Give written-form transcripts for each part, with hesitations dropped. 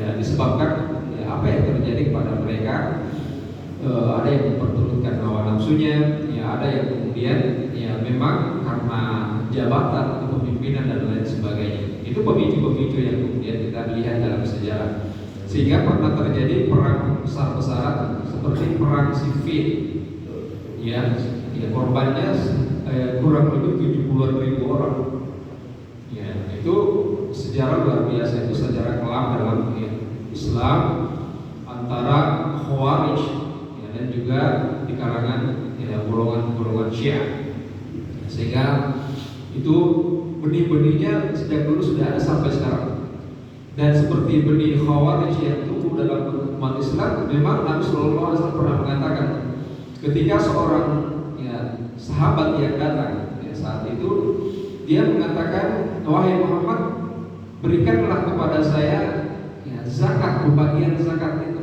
ya disebabkan ya, apa yang terjadi kepada mereka. Ada yang memperturutkan hawa nafsunya, ya ada yang kemudian ya memang karena jabatan kepemimpinan dan lain sebagainya. Itu pemicu-pemicu yang kemudian kita lihat dalam sejarah. Sehingga pernah terjadi perang besar-besaran seperti perang Siffin, ya korbannya kurang lebih 70.000 orang. Ya itu sejarah luar biasa, itu sejarah kelam dalam ya, Islam antara Khawarij dan juga di kalangan ya, golongan-golongan Syiah, sehingga itu benih-benihnya sejak dulu sudah ada sampai sekarang. Dan seperti benih Khawarij yang tumbuh dalam umat Islam, memang Nabi Sallallahu Alaihi Wasallam pernah mengatakan ketika seorang ya, sahabat yang datang ya, saat itu dia mengatakan, wahai Muhammad, berikanlah kepada saya ya, zakat, pembagian zakat itu,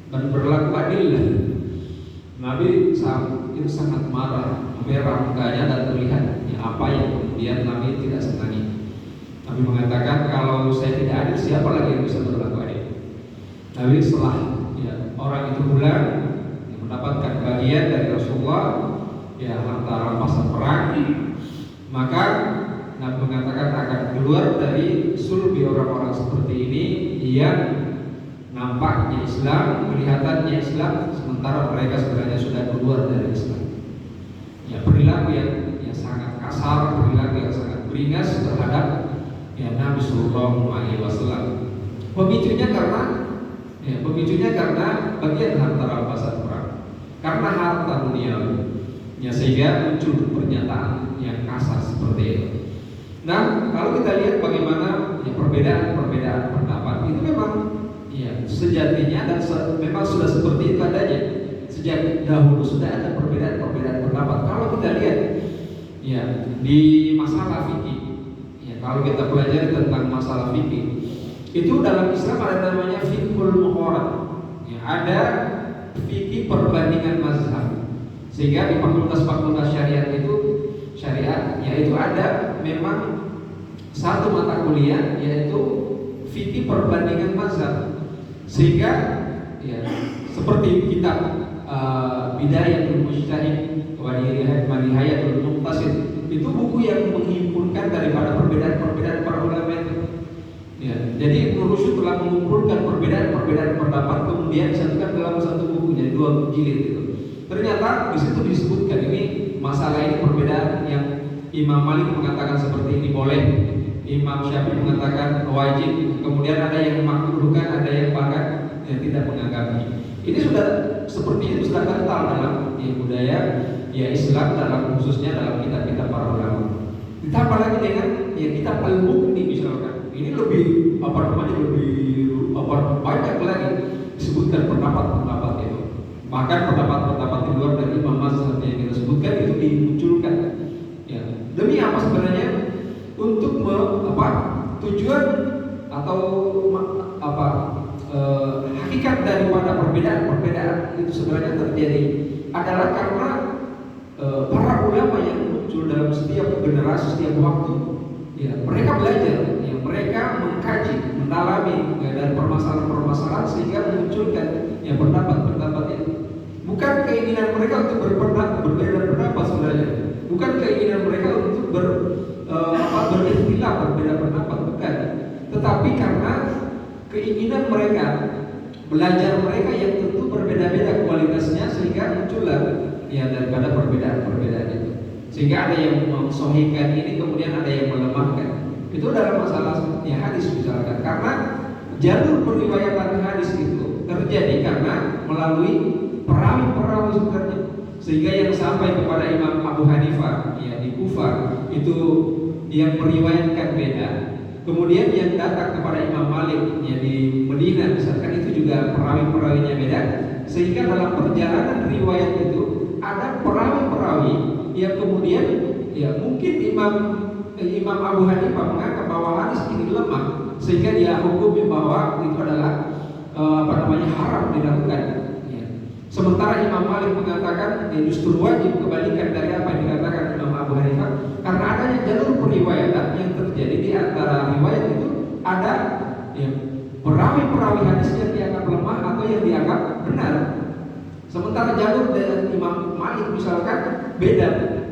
dan berlaku adil. Nabi itu sangat marah, merah mukanya dan terlihat ya, apa yang kemudian Nabi tidak senangi. Nabi mengatakan, kalau saya tidak adil, siapa lagi yang bisa berlaku adil? Nabi setelah ya, orang itu pulang ya, mendapatkan bagian dari Rasulullah ya harta rampasan perang, maka Nabi mengatakan akan keluar dari sulbi orang-orang seperti ini yang nampaknya Islam, kelihatannya Islam, sementara mereka sebenarnya sudah keluar dari Islam. Ya perilaku yang sangat kasar, perilaku yang sangat beringas terhadap ya Nabi Sallallahu Alaihi Wasallam. Pemicunya karena bagian harta rampasan perang, karena harta duniawi. Ya sehingga muncul pernyataan yang kasar seperti itu. Nah, kalau kita lihat bagaimana ya, perbedaan pendapat itu memang ya, sejatinya dan memang sudah seperti itu adanya. Sejak dahulu sudah ada perbedaan pendapat. Kalau kita lihat ya di masalah fikih, ya kalau kita pelajari tentang masalah fikih, itu dalam Islam ada namanya fiqhul muqarrad. Ya, ada fikih perbandingan mazhab. Sehingga di fakultas-fakultas syariat yaitu ada memang satu mata kuliah yaitu fikih perbandingan mazhab. Sehingga ya, seperti kitab Bidayatul Mujtahid wa Nihayatul Muqtasid, itu buku yang menghimpunkan daripada perbedaan para ulama itu. Ya, jadi Ibnu Rusyd telah mengumpulkan perbedaan pendapat kemudian disatukan dalam satu buku, jadi 2 jilid itu. Ternyata di situ disebutkan ini masalah ini perbedaan yang Imam Malik mengatakan seperti ini boleh, Imam Syafi'i mengatakan wajib, kemudian ada yang makruhkan, ada yang bahkan yang tidak menganggapnya. Ini sudah seperti itu, sudah kental dalam ya, budaya ya Islam, dalam khususnya dalam kitab-kitab para ulama. Ditambah lagi dengan ya kitab Al-Mughni misalkan, ini lebih banyak lagi disebutkan pendapat itu. Bahkan pendapat-pendapat di luar dari imam mazhab yang kita sebutkan itu dimunculkan. Ya, demi apa sebenarnya? Untuk tujuan atau hakikat daripada perbedaan itu sebenarnya terjadi adalah karena para ulama yang muncul dalam setiap generasi, setiap waktu, ya mereka belajar, ya mereka mengkaji, mendalami ya, dari permasalahan-permasalahan sehingga menunjukkan ya pendapat-pendapat itu. Bukan keinginan mereka untuk berbeda pendapat sebenarnya, bukan keinginan mereka untuk berikhtilaf, berbeda pendapat, bukan. Tetapi karena keinginan mereka, belajar mereka yang tentu berbeda-beda kualitasnya, sehingga muncullah ya daripada perbedaan-perbedaan itu. Sehingga ada yang mensahihkan ini, kemudian ada yang melemahkan. Itu dalam masalah ya, hadis misalkan. Karena jalur periwayatan hadis itu terjadi karena melalui perawi-perawi sebenarnya. Sehingga yang sampai kepada Imam Abu Hanifah ya di Kufah itu yang meriwayatkan beda. Kemudian yang datang kepada Imam Malik ya di Medina misalkan, itu juga perawi-perawinya beda. Sehingga dalam perjalanan riwayat itu ada perawi-perawi yang kemudian ya mungkin Imam Abu Hanifah menganggap bahwa hadis ini lemah, sehingga dia hukum bahwa itu adalah haram dilakukan. Ya. Sementara Imam Malik mengatakan ya justru wajib, kebalikan dari apa yang dikatakan Imam Abu Hanifah, karena adanya jalur periwayatan yang terjadi di antara riwayat itu ada ya, perawi perawi hadis yang dianggap lemah atau yang dianggap benar. Sementara jalur dari Imam Malik misalkan beda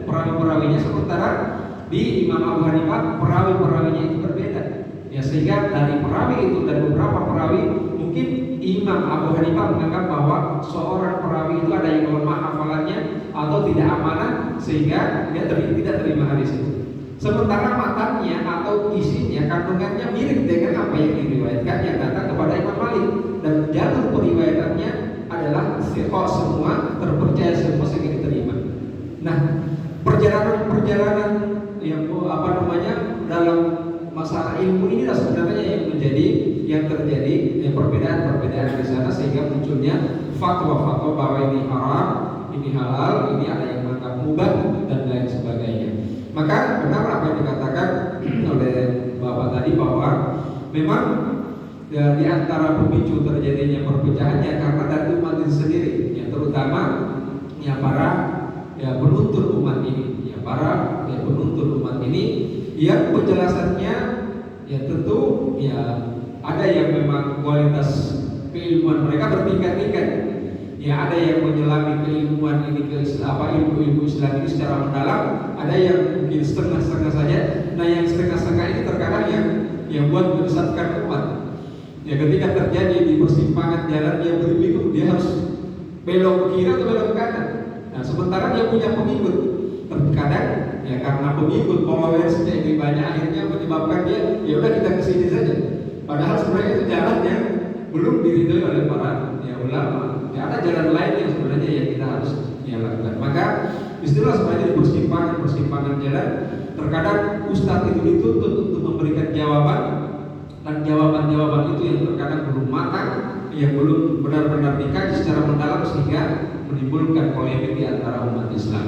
perawi-perawinya, sementara di Imam Abu Hanifah perawi-perawinya itu berbeda. Ya, sehingga dari perawi itu, dari beberapa perawi, mungkin Imam Abu Hanifah menganggap bahwa seorang perawi itu ada yang lemah hafalannya atau tidak amanah sehingga dia tidak terima hadis itu. Sementara matanya atau isinya, kandungannya mirip dengan apa yang diriwayatkan yang datang kepada Imam Malik, dan jalur periwayatannya adalah semua terpercaya, semua sehingga diterima. Nah, perjalanan yang dalam masalah ilmu inilah sebenarnya yang terjadi perbedaan di sana, sehingga munculnya fatwa-fatwa bahwa ini haram, ini halal, ini ada yang menganggap mubah dan lain sebagainya. Maka benar apa yang dikatakan oleh Bapak tadi bahwa memang di antara pemicu terjadinya perpecahannya karena dari umat itu sendiri, ya, terutama ya para penuntut umat ini, penuntut umat ini yang penjelasannya ya tentu ya ada yang memang kualitas keilmuan mereka bertingkat-tingkat. Ya, ada yang menyelami keilmuan ini ilmu Islam ini secara mendalam, ada yang mungkin setengah-setengah saja. Nah, yang setengah-setengah ini terkadang yang buat menyesatkan umat. Ya, ketika terjadi di persimpangan jalan dia bingung, dia harus belok ke kiri atau belok ke kanan. Nah, sementara dia punya pengikut. Terkadang ya karena pengikut followersnya ini banyak, akhirnya menyebabkan dia ya udah kita ke sini saja. Padahal sebenarnya itu jalan yang belum diridhoi oleh para ulama. Ya, ada jalan lain yang sebenarnya yang kita harus lakukan. Maka istilah sebenarnya di persimpangan jalan, terkadang ustadz itu dituntut untuk memberikan jawaban, dan jawaban itu yang terkadang belum matang, yang belum benar-benar dikaji secara mendalam sehingga menimbulkan polemik di antara umat Islam.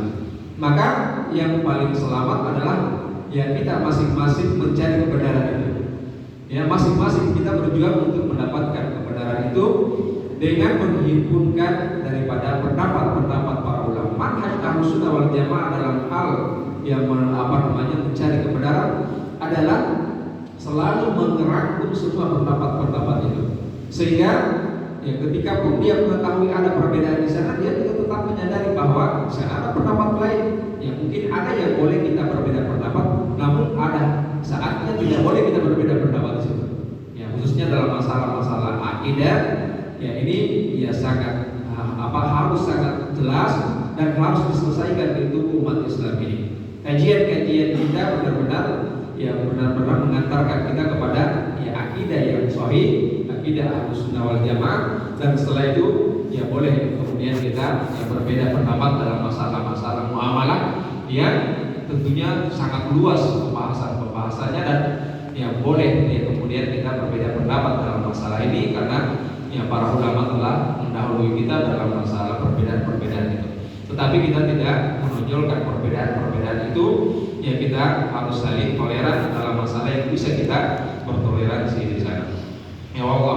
Maka yang paling selamat adalah ya kita masing-masing mencari kebenaran itu. Ya, masing-masing kita berjuang untuk mendapatkan kebenaran itu dengan menghimpunkan daripada pendapat-pendapat para ulama. Manhaj Ahlussunnah wal Jamaah dalam hal yang mencari kebenaran adalah selalu mengerangkum semua pendapat-pendapat itu, sehingga ya ketika pun dia mengetahui ada perbedaan di sana, dia juga tetap menyadari bahwa ada pendapat lain yang mungkin ada yang boleh kita berbeda pendapat, namun ada saatnya tidak boleh kita berbeda pendapat di situ. Ya, khususnya dalam masalah-masalah akidah, ya ini ya sangat harus sangat jelas dan harus diselesaikan di tubuh umat Islam ini. Kajian-kajian kita benar-benar mengantarkan kita kepada ya akidah yang sahih, akidah Ahlussunnah wal Jamaah, dan setelah itu ya boleh kemudian kita berbeda pendapat dalam masalah-masalah muamalah yang tentunya sangat luas pembahasannya, dan ya boleh ya kemudian kita berbeda pendapat dalam masalah ini karena ya para ulama telah mendahului kita dalam masalah perbedaan-perbedaan itu. Tetapi kita tidak menonjolkan perbedaan-perbedaan itu, ya kita harus saling toleran dalam masalah yang bisa kita bertoleransi di sana. Ya Allah